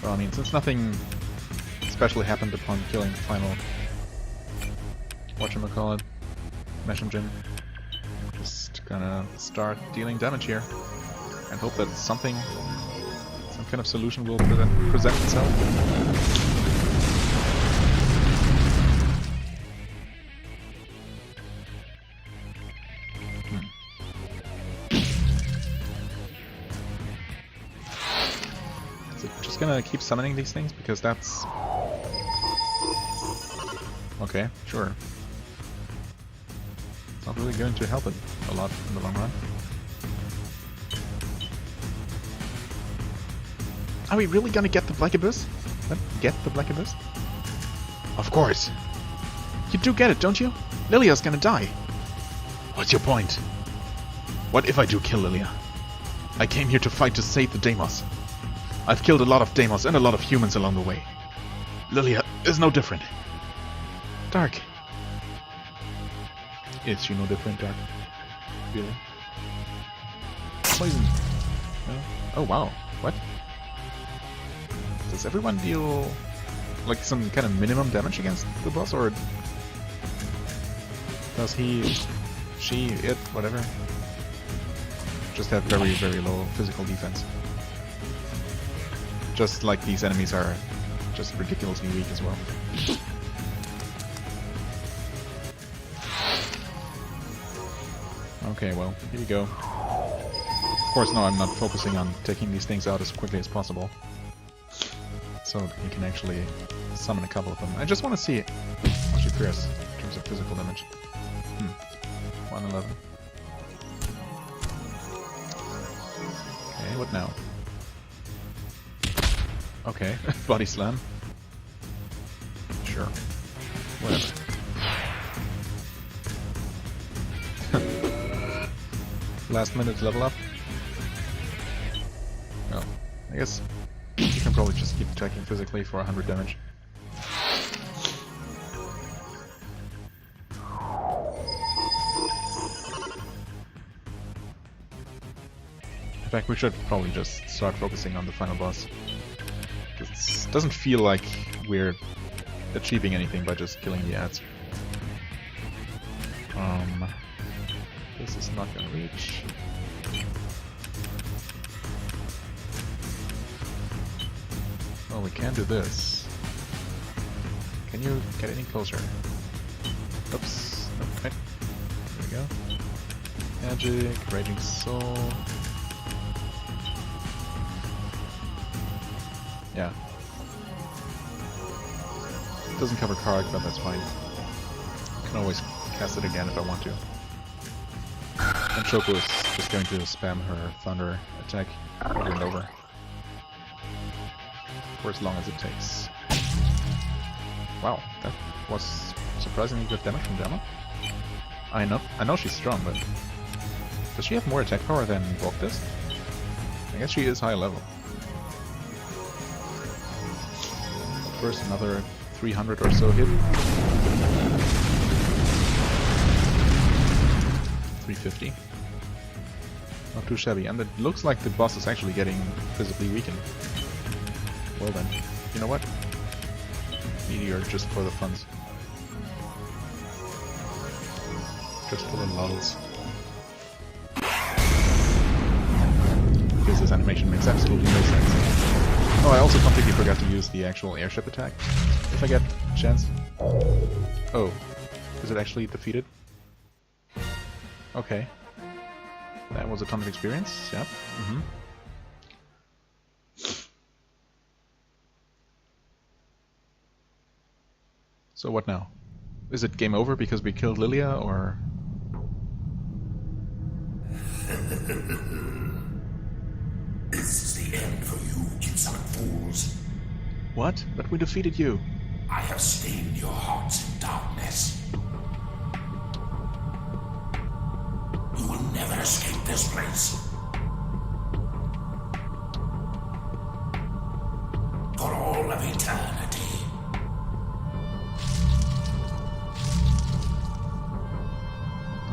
Well, I mean, since nothing especially happened upon killing the final... whatchamacallit? Meshenjin. Just gonna start dealing damage here. And hope that some kind of solution will present itself. Gonna keep summoning these things because that's okay, sure. It's not really going to help it a lot in the long run. Are we really gonna get the Black Abyss? What? Get the Black Abyss? Of course. You do get it, don't you? Lillia's gonna die. What's your point? What if I do kill Lillia? I came here to fight to save the Deimos. I've killed a lot of Deimos and a lot of humans along the way. Lillia is no different. Darc. Is she no different, Darc? Really? Poison. No? Oh wow. What? Does everyone deal like some kind of minimum damage against the boss, or does he, she, it, whatever, just have very, very low physical defense? Just like these enemies are just ridiculously weak as well. Okay, well, here you go. Of course, no, I'm not focusing on taking these things out as quickly as possible. So that he can actually summon a couple of them. I just want to see how she fares in terms of physical damage. 111. Okay, what now? Okay, body slam. Sure. Whatever. Last minute level up. Well, I guess you can probably just keep attacking physically for 100 damage. In fact, we should probably just start focusing on the final boss. Because it doesn't feel like we're achieving anything by just killing the ads. This is not gonna reach. Well, we can do this. Can you get any closer? Oops. Okay. There we go. Magic, Raging Soul. Yeah. It doesn't cover Kharg, but that's fine. I can always cast it again if I want to. And Choco is just going to spam her Thunder attack over and over. For as long as it takes. Wow, that was surprisingly good damage from Gemma. I know she's strong, but does she have more attack power than Volkdist? I guess she is high level. First, another 300 or so hit. 350. Not too shabby, and it looks like the boss is actually getting physically weakened. Well then, you know what? Meteor just for the funs. Just for the lulz. Because this animation makes absolutely no sense. Oh, I also completely forgot to use the actual airship attack. If I get a chance. Oh, is it actually defeated? Okay. That was a ton of experience, yep. So what now? Is it game over because we killed Lillia, or...? This is the end for you, insolent fools. What? But we defeated you. I have stained your hearts in darkness. You will never escape this place. For all of eternity.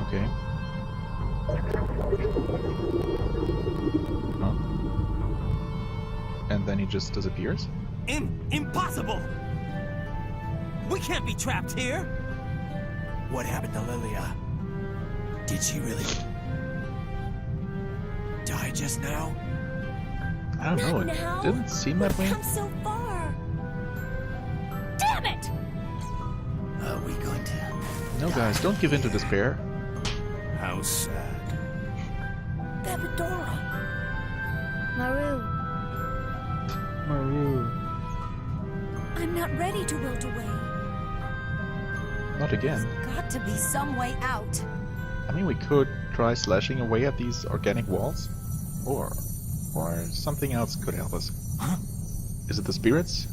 Okay. Huh? And then he just disappears? Impossible! We can't be trapped here! What happened to Lillia? Did she really die just now? I don't know, Now? it didn't seem that way. We've come so far. Damn it! Are we going to... No guys, don't give in to despair. How sad. Babadora. Maru. Maru. I'm not ready to wilt away. Not again. There's got to be some way out. I mean, we could try slashing away at these organic walls. Or something else could help us. Huh? Is it the spirits?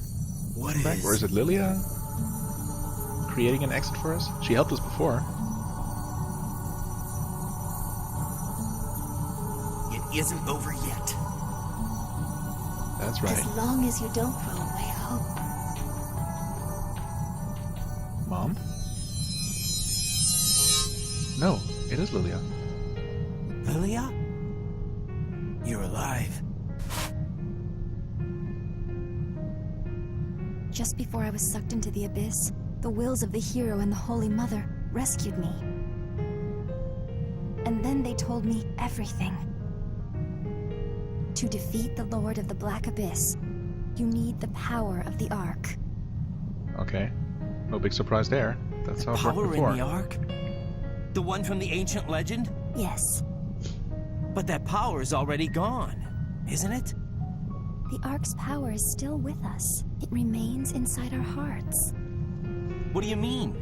What Back? is... Or is it Lillia creating an exit for us? She helped us before. It isn't over yet. That's right. As long as you don't throw away hope. Mom? No, it is Lillia. Lillia? You're alive. Just before I was sucked into the abyss, the wills of the hero and the Holy Mother rescued me. And then they told me everything. To defeat the Lord of the Black Abyss, you need the power of the Ark. Okay. No big surprise there. That's how it worked Power before. in the Ark? The one from the ancient legend? Yes, But that power is already gone, isn't it? the Ark's power is still with us. It remains inside our hearts. What do you mean?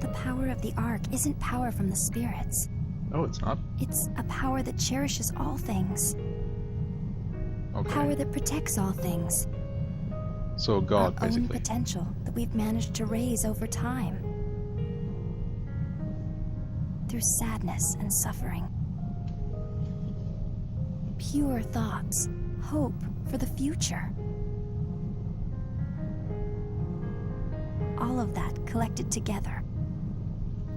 The power of the Ark isn't power from the spirits. Oh, it's not? It's a power that cherishes all things. Okay. Power that protects all things. So God, Our own basically. potential that we've managed to raise over time. Through sadness and suffering. Pure thoughts, hope for the future. All of that collected together.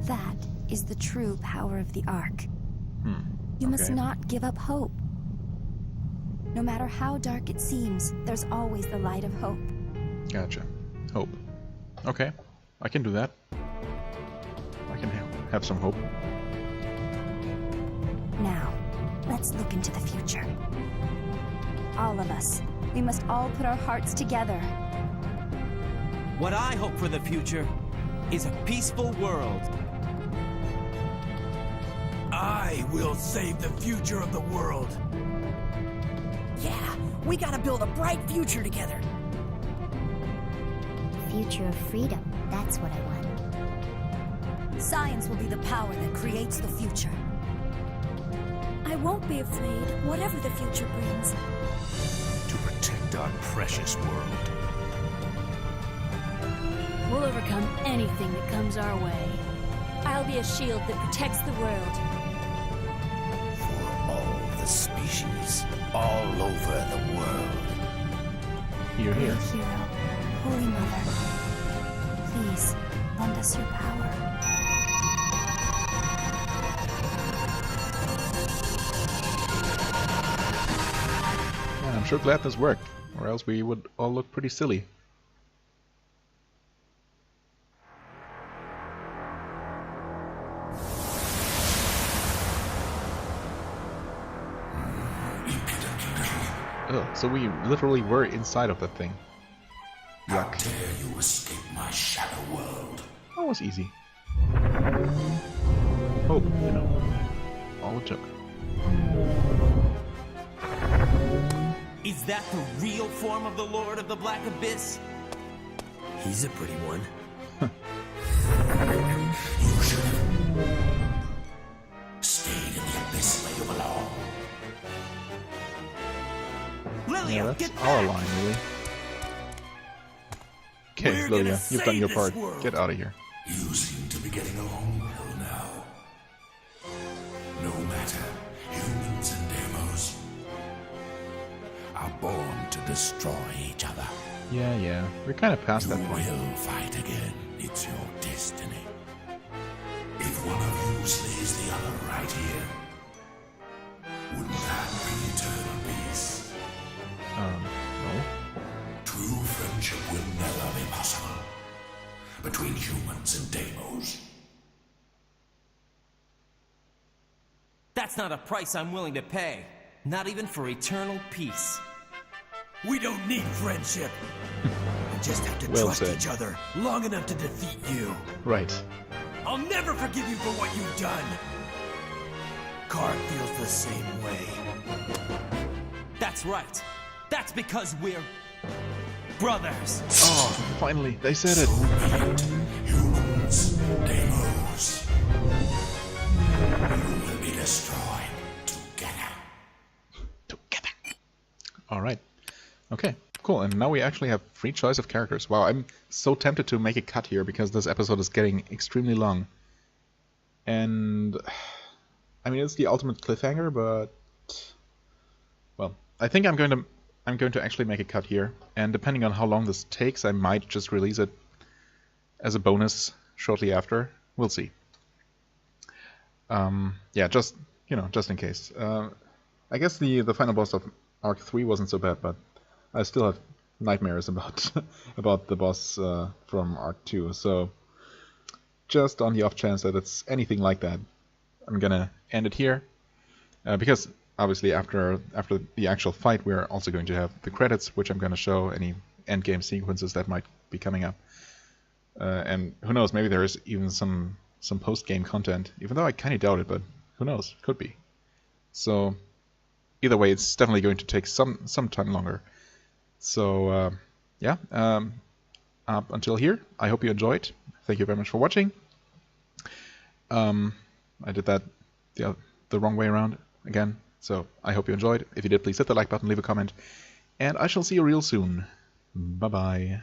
That is the true power of the Ark. You must Okay. not give up hope. No matter how dark it seems, there's always the light of hope. Gotcha. Hope. Okay, I can do that. I can have some hope. Now, let's look into the future. All of us, we must all put our hearts together. What I hope for the future is a peaceful world. I will save the future of the world. Yeah, we gotta build a bright future together. Future of freedom, that's what I want. Science will be the power that creates the future. I won't be afraid, whatever the future brings. To protect our precious world. We'll overcome anything that comes our way. I'll be a shield that protects the world. For all the species, all over the world. Here, Great here. hero, Holy Mother, please lend us your power. Yeah, I'm sure glad this worked, or else we would all look pretty silly. Oh, so we literally were inside of that thing. Yuck. Dare you escape my shadow world? That was easy. Hope, you know, all it took. Is that the real form of the Lord of the Black Abyss? He's a pretty one. You should have stayed in the abyss where you belong. Lillia, Yeah, that's get our back! line, really. Okay, We're gonna Lillia, you've done save your this part. world. Get out of here. You seem to be getting along well now. No matter, humans and demos are born to destroy each other. Yeah, we're kind of past You that point. will fight again. It's your destiny. If one of you slays the other right here, wouldn't that bring eternal peace? No. True friendship will never be possible between humans and demos. That's not a price I'm willing to pay. Not even for eternal peace. We don't need friendship. We just have to Well trust said. each other long enough to defeat you. Right. I'll never forgive you for what you've done. Kharg feels the same way. That's right. That's because we're brothers. Oh, finally, they said it. Humans, demos, you will be destroyed together. Alright. Okay, cool. And now we actually have free choice of characters. Wow, I'm so tempted to make a cut here because this episode is getting extremely long. And I mean, it's the ultimate cliffhanger, but well, I think I'm going to actually make a cut here. And depending on how long this takes, I might just release it as a bonus shortly after. We'll see. Yeah, just just in case. I guess the final boss of Arc 3 wasn't so bad, but I still have nightmares about about the boss from Arc 2. So just on the off chance that it's anything like that, I'm gonna end it here because obviously after the actual fight, we're also going to have the credits, which I'm gonna show any end game sequences that might be coming up, and who knows, maybe there is even some post game content, even though I kind of doubt it, but who knows, could be. So either way, it's definitely going to take some time longer. So yeah, up until here, I hope you enjoyed. Thank you very much for watching. I did that the wrong way around again. So I hope you enjoyed. If you did, please hit the like button, leave a comment, and I shall see you real soon. Bye bye.